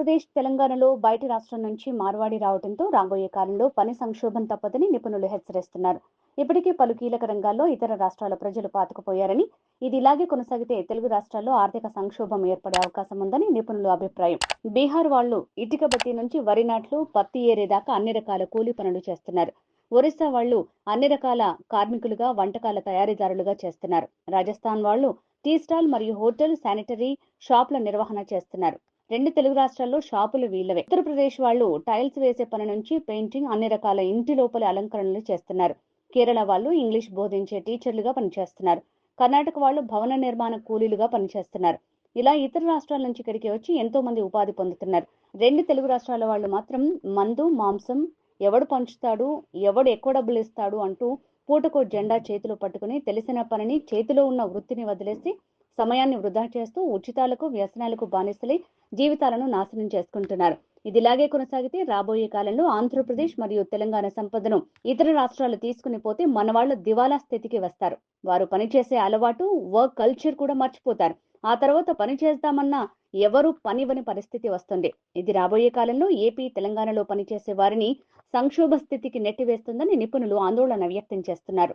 ఆంధ్రప్రదేశ్, తెలంగాణలో బయటి రాష్ట్రం నుంచి మార్వాడి రావడంతో రాబోయే కాలంలో పని సంక్షోభం తప్పదని నిపుణులు హెచ్చరిస్తున్నారు. ఇప్పటికే పలు కీలక రంగాల్లో ఇతర రాష్ట్రాల ప్రజలు పాతుకుపోయారని, ఇది ఇలాగే కొనసాగితే తెలుగు రాష్ట్రాల్లో ఆర్థిక సంక్షోభం ఏర్పడే అవకాశం ఉందని నిపుణుల అభిప్రాయం. బీహార్ వాళ్లు ఇటుక బట్టి నుంచి వరి నాట్లు, పత్తి ఏరేదాకా అన్ని రకాల కూలీ పనులు చేస్తున్నారు. ఒరిస్సా వాళ్లు అన్ని రకాల కార్మికులుగా, వంటకాల తయారీదారులుగా చేస్తున్నారు. రాజస్థాన్ వాళ్లు టీ స్టాల్ మరియు హోటల్, శానిటరీ షాపుల నిర్వహణ చేస్తున్నారు. రెండు తెలుగు రాష్ట్రాల్లో షాపులు వీళ్లవే. ఉత్తరప్రదేశ్ వాళ్లు టైల్స్ వేసే పని నుంచి పెయింటింగ్, అన్ని రకాల ఇంటి లోపలి అలంకరణలు చేస్తున్నారు. కేరళ వాళ్లు ఇంగ్లీష్ బోధించే టీచర్లుగా పనిచేస్తున్నారు. కర్ణాటక వాళ్లు భవన నిర్మాణ కూలీలుగా పనిచేస్తున్నారు. ఇలా ఇతర రాష్ట్రాల నుంచి ఇక్కడికి వచ్చి ఎంతో మంది ఉపాధి పొందుతున్నారు. రెండు తెలుగు రాష్ట్రాల వాళ్లు మాత్రం మందు, మాంసం ఎవడు పంచుతాడు, ఎవడు ఎక్కువ డబ్బులు ఇస్తాడు అంటూ పూటకో జెండా చేతిలో పట్టుకుని తెలిసిన పనిని, చేతిలో ఉన్న వృత్తిని వదిలేసి సమయాన్ని వృధా చేస్తూ ఉచితాలకు, వ్యసనాలకు బానిసలై జీవితాలను నాశనం చేసుకుంటున్నారు. ఇదిలాగే కొనసాగితే రాబోయే కాలంలో ఆంధ్రప్రదేశ్ మరియు తెలంగాణ సంపదను ఇతర రాష్ట్రాలు తీసుకుని పోతే మనవాళ్లు దివాలా స్థితికి వస్తారు. వారు పనిచేసే అలవాటు, వర్క్ కల్చర్ కూడా మర్చిపోతారు. ఆ తర్వాత పని చేద్దామన్నా ఎవరు పనివని పరిస్థితి వస్తుంది. ఇది రాబోయే కాలంలో ఏపీ, తెలంగాణలో పనిచేసే వారిని సంక్షోభ స్థితికి నెట్టివేస్తుందని నిపుణులు ఆందోళన వ్యక్తం చేస్తున్నారు.